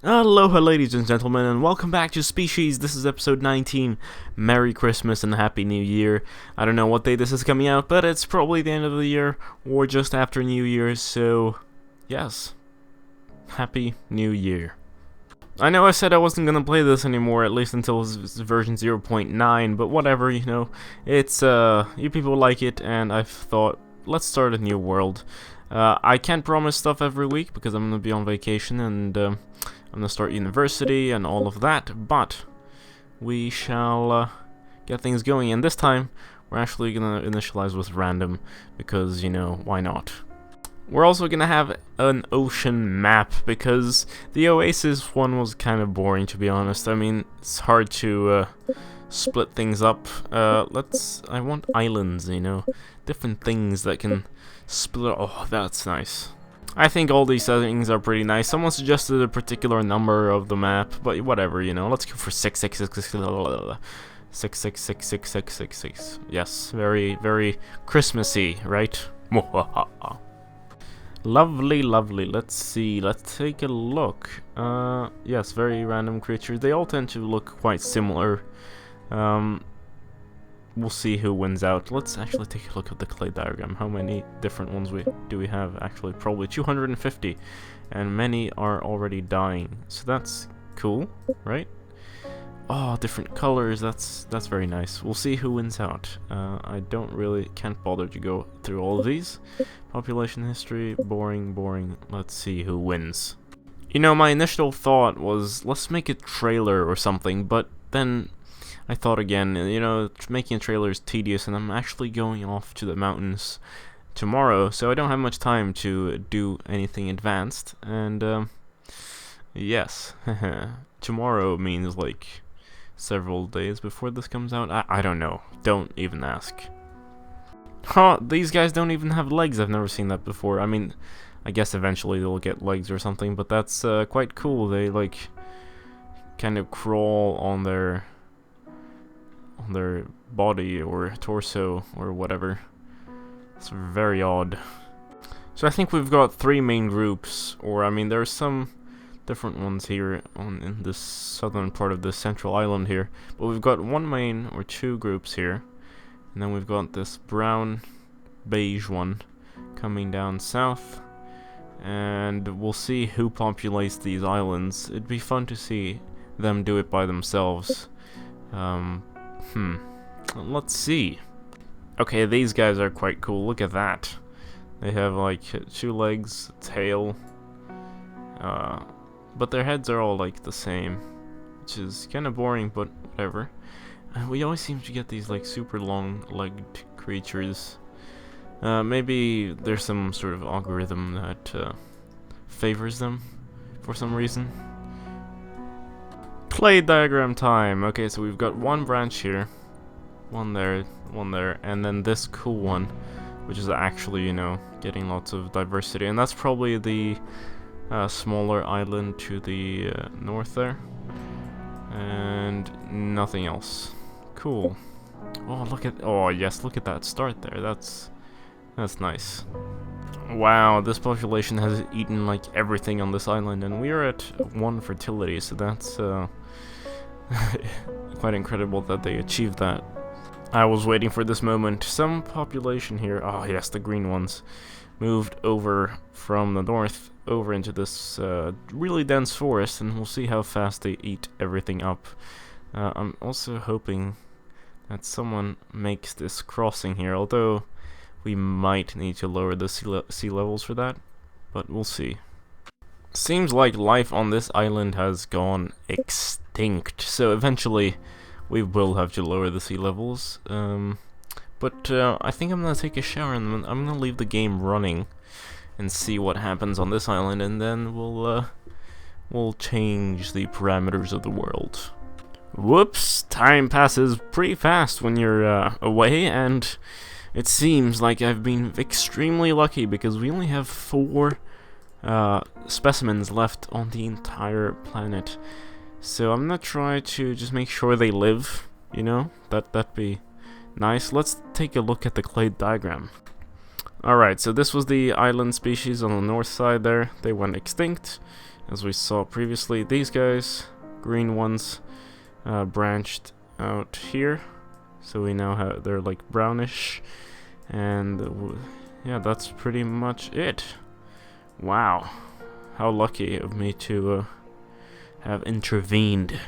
Aloha ladies and gentlemen, and welcome back to Species. This is episode 19. Merry Christmas and Happy New Year. I don't know what day this is coming out, but it's probably the end of the year, or just after New Year's, so yes. Happy New Year. I know I said I wasn't gonna play this anymore, at least until version 0.9, but whatever, you know. It's, you people like it, and I've thought, let's start a new world. I can't promise stuff every week, because I'm gonna be on vacation, and, I'm gonna start university and all of that, but we shall get things going, and this time we're actually gonna initialize with random, because, you know, why not? We're also gonna have an ocean map, because the Oasis one was kind of boring, to be honest. I mean, it's hard to split things up. I want islands, you know, different things that can split. Oh, that's nice. I think all these settings are pretty nice. Someone suggested a particular number of the map, but whatever, you know. Let's go for 666. Yes, very, very Christmassy, right? Lovely, lovely. Let's see. Let's take a look. Yes, very random creatures. They all tend to look quite similar. We'll see who wins out. Let's actually take a look at the clay diagram. How many different ones do we have? Actually, probably 250, and many are already dying. So that's cool, right? Oh, different colors. That's very nice. We'll see who wins out. I can't bother to go through all of these. Population history, boring. Let's see who wins. You know, my initial thought was let's make a trailer or something, but then I thought again, you know, making a trailer is tedious, and I'm actually going off to the mountains tomorrow, so I don't have much time to do anything advanced, and, yes, tomorrow means, like, several days before this comes out. I don't know. Don't even ask. Huh, these guys don't even have legs. I've never seen that before. I mean, I guess eventually they'll get legs or something, but that's, quite cool. They, like, kind of crawl on their body or torso or whatever. It's very odd. So I think we've got three main groups, or I mean there's some different ones here in this southern part of the central island here, but we've got one main or two groups here, and then we've got this brown beige one coming down south, and we'll see who populates these islands. It'd be fun to see them do it by themselves. Let's see. Okay, these guys are quite cool. Look at that. They have like two legs, a tail, but their heads are all like the same, which is kind of boring, but whatever. We always seem to get these like super long-legged creatures. Maybe there's some sort of algorithm that favors them for some reason. Clay diagram time. Okay, so we've got one branch here, one there, and then this cool one, which is actually, you know, getting lots of diversity, and that's probably the smaller island to the north there, and nothing else. Cool. Oh yes, look at that start there. That's nice. Wow, this population has eaten like everything on this island, and we are at 1 fertility, so that's quite incredible that they achieved that. I was waiting for this moment. Some population here, oh yes, the green ones, moved over from the north over into this really dense forest, and we'll see how fast they eat everything up. I'm also hoping that someone makes this crossing here, although we might need to lower the sea levels for that, but we'll see. Seems like life on this island has gone extinct, so eventually we will have to lower the sea levels. But I think I'm gonna take a shower and I'm gonna leave the game running and see what happens on this island, and then we'll change the parameters of the world. Whoops! Time passes pretty fast when you're away, and it seems like I've been extremely lucky because we only have 4 specimens left on the entire planet. So I'm gonna try to just make sure they live, you know? That'd be nice. Let's take a look at the clay diagram. Alright, so this was the island species on the north side there. They went extinct. as we saw previously. These guys, green ones, branched out here, so we now have, they're like brownish, and yeah, that's pretty much it. Wow, how lucky of me to have intervened.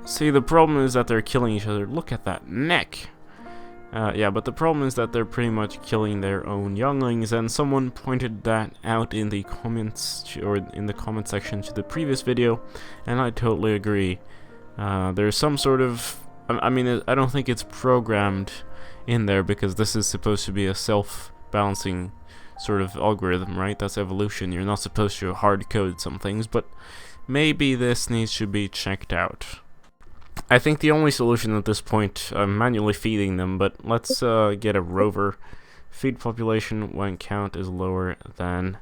See, the problem is that they're killing each other. Look at that neck. Yeah, but the problem is that they're pretty much killing their own younglings, and someone pointed that out in the comments, or in the comment section to the previous video, and I totally agree. There's some sort of, I mean, I don't think it's programmed in there, because this is supposed to be a self-balancing sort of algorithm, right? That's evolution. You're not supposed to hard code some things, but maybe this needs to be checked out. I think the only solution at this point, I'm manually feeding them, but let's get a rover. Feed population when count is lower than,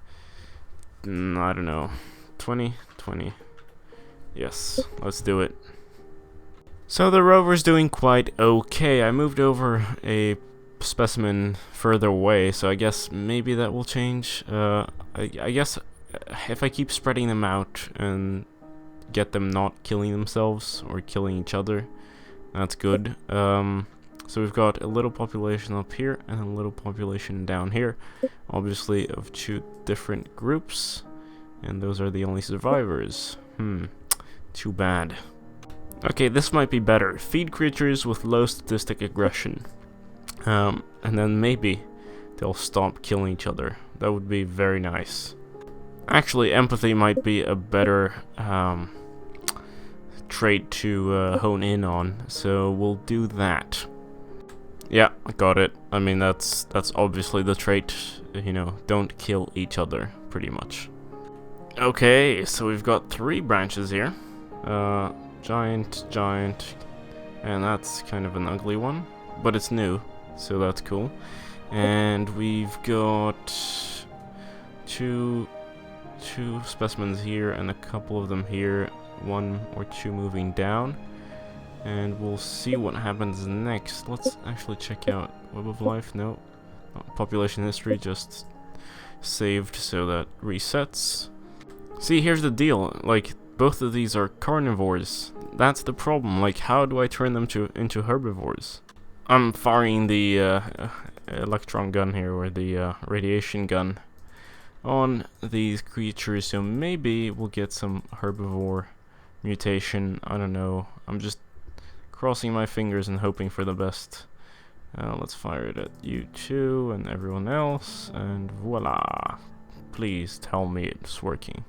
I don't know, 20? Yes, let's do it. So the rover's doing quite okay. I moved over a specimen further away, so I guess maybe that will change. I guess if I keep spreading them out and get them not killing themselves or killing each other, that's good. So we've got a little population up here and a little population down here, obviously of two different groups, and those are the only survivors. Too bad. Okay, this might be better. Feed creatures with low statistic aggression, and then maybe they'll stop killing each other. That would be very nice. Actually, empathy might be a better trait to hone in on, so we'll do that. Yeah, I got it. I mean, that's obviously the trait, you know, don't kill each other, pretty much. Okay, so we've got 3 branches here. Giant, and that's kind of an ugly one, but it's new, so that's cool. And we've got two specimens here and a couple of them here, 1 or 2 moving down, and we'll see what happens next. Let's actually check out Web of Life. No, population history just saved, so that resets. See, here's the deal, like, both of these are carnivores. That's the problem. Like, how do I turn them into herbivores? I'm firing the electron gun here, or the radiation gun, on these creatures, so maybe we'll get some herbivore mutation. I don't know. I'm just crossing my fingers and hoping for the best. Let's fire it at you two and everyone else, and voila. Please tell me it's working.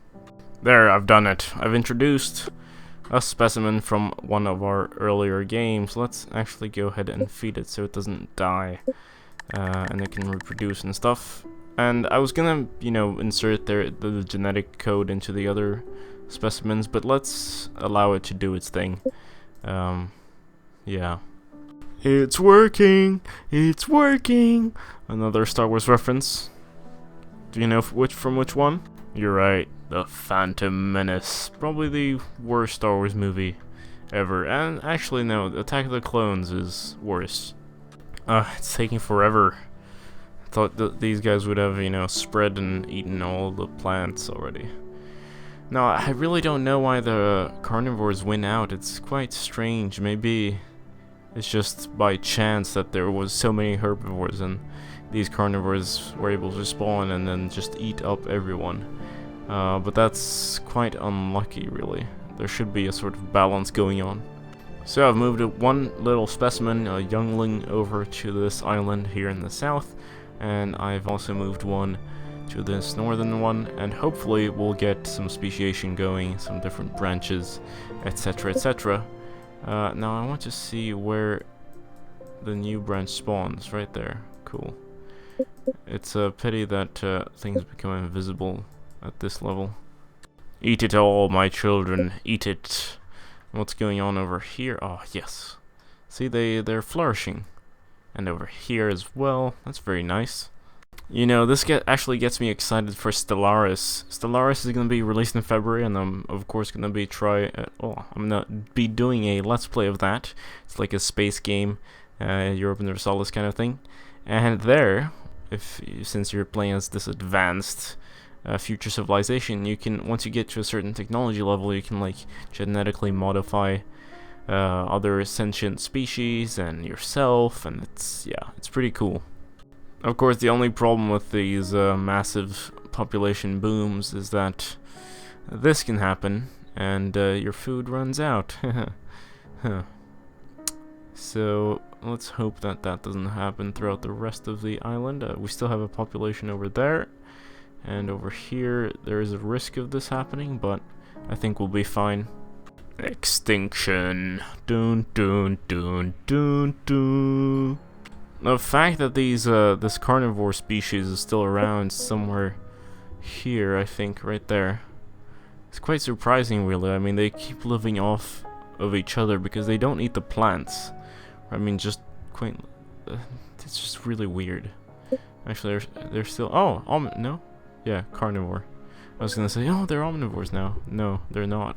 There, I've done it. I've introduced a specimen from one of our earlier games. Let's actually go ahead and feed it so it doesn't die, and it can reproduce and stuff. And I was gonna, you know, insert the genetic code into the other specimens, but let's allow it to do its thing. Yeah. It's working! It's working! Another Star Wars reference. Do you know from which one? You're right. The Phantom Menace. Probably the worst Star Wars movie ever. And actually, no, Attack of the Clones is worse. It's taking forever. I thought that these guys would have, you know, spread and eaten all the plants already. No, I really don't know why the carnivores win out. It's quite strange. Maybe it's just by chance that there was so many herbivores and these carnivores were able to spawn and then just eat up everyone. But that's quite unlucky, really. There should be a sort of balance going on. So I've moved one little specimen, a youngling, over to this island here in the south, and I've also moved one to this northern one, and hopefully we'll get some speciation going, some different branches, etc, etc. Now I want to see where the new branch spawns, right there. Cool. It's a pity that things become invisible at this level. Eat it all, my children, eat it. What's going on over here? Oh, yes. See, they're flourishing. And over here as well. That's very nice. You know, this actually gets me excited for Stellaris. Stellaris is going to be released in February, and I'm, of course, going to be I'm going to be doing a Let's Play of that. It's like a space game, Europa Universalis kind of thing. And there, since you're playing as this advanced future civilization. You can, once you get to a certain technology level, you can like genetically modify other sentient species and yourself, and it's pretty cool. Of course, the only problem with these massive population booms is that this can happen, and your food runs out. Huh. So let's hope that that doesn't happen throughout the rest of the island. We still have a population over there, and over here there is a risk of this happening, but I think we'll be fine. Extinction. Dun dun dun dun dun. The fact that these this carnivore species is still around somewhere here, I think, right there, it's quite surprising, really. I mean, they keep living off of each other because they don't eat the plants. I mean, just quite. It's just really weird. Actually, they're still. Oh, no, yeah, carnivore. I was gonna say, oh, they're omnivores now. No, they're not.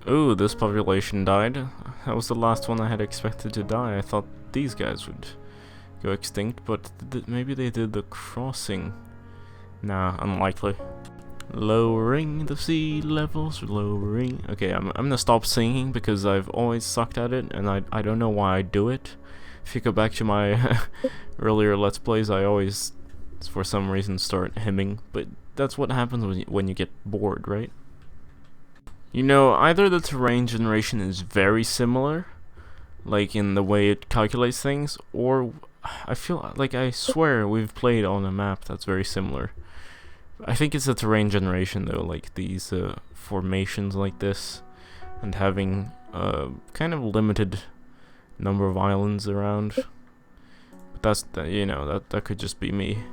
Ooh, this population died. That was the last one I had expected to die. I thought these guys would go extinct, but maybe they did the crossing. Nah, unlikely. Lowering the sea levels, lowering. Okay, I'm gonna stop singing because I've always sucked at it, and I don't know why I do it. If you go back to my earlier Let's Plays, I always, for some reason, start hymning. But that's what happens when you get bored, right? You know, either the terrain generation is very similar, like in the way it calculates things, or I feel like, I swear we've played on a map that's very similar. I think it's the terrain generation though, like these formations like this, and having kind of limited number of islands around. But that's that could just be me.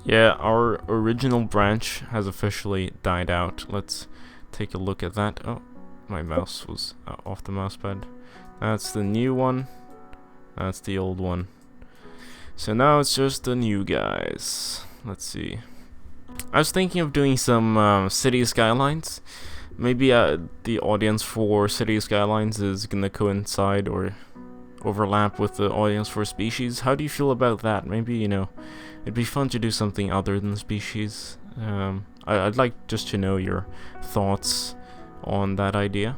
Yeah, our original branch has officially died out. Let's take a look at that. Oh, my mouse was off the mouse pad. That's the new one. That's the old one. So now it's just the new guys. Let's see. I was thinking of doing some city skylines. Maybe the audience for city skylines is gonna coincide or overlap with the audience for species. How do you feel about that? Maybe, it'd be fun to do something other than species. I'd like just to know your thoughts on that idea.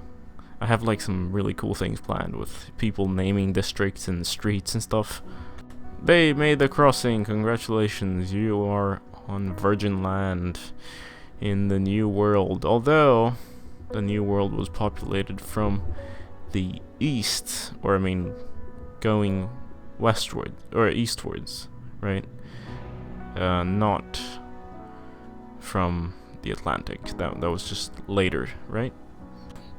I have like some really cool things planned with people naming districts and streets and stuff. They made the crossing. Congratulations, you are on virgin land in the new world. Although the new world was populated from the east, or I mean going westward or eastwards, right? Not from the Atlantic. That was just later, right?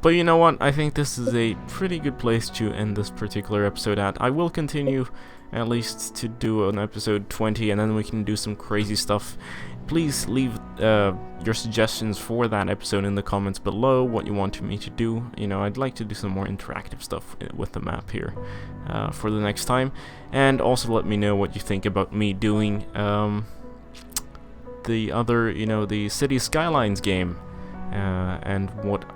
But you know what? I think this is a pretty good place to end this particular episode at. I will continue at least to do an episode 20, and then we can do some crazy stuff. Please leave your suggestions for that episode in the comments below, what you want me to do. I'd like to do some more interactive stuff with the map here for the next time. And also let me know what you think about me doing the other, the City Skylines game. And what,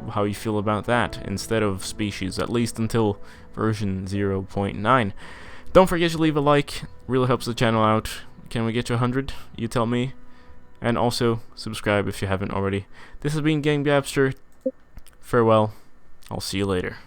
how you feel about that instead of species, at least until version 0.9. Don't forget to leave a like, really helps the channel out. Can we get to 100? You tell me. And also, subscribe if you haven't already. This has been Game Gabster. Farewell. I'll see you later.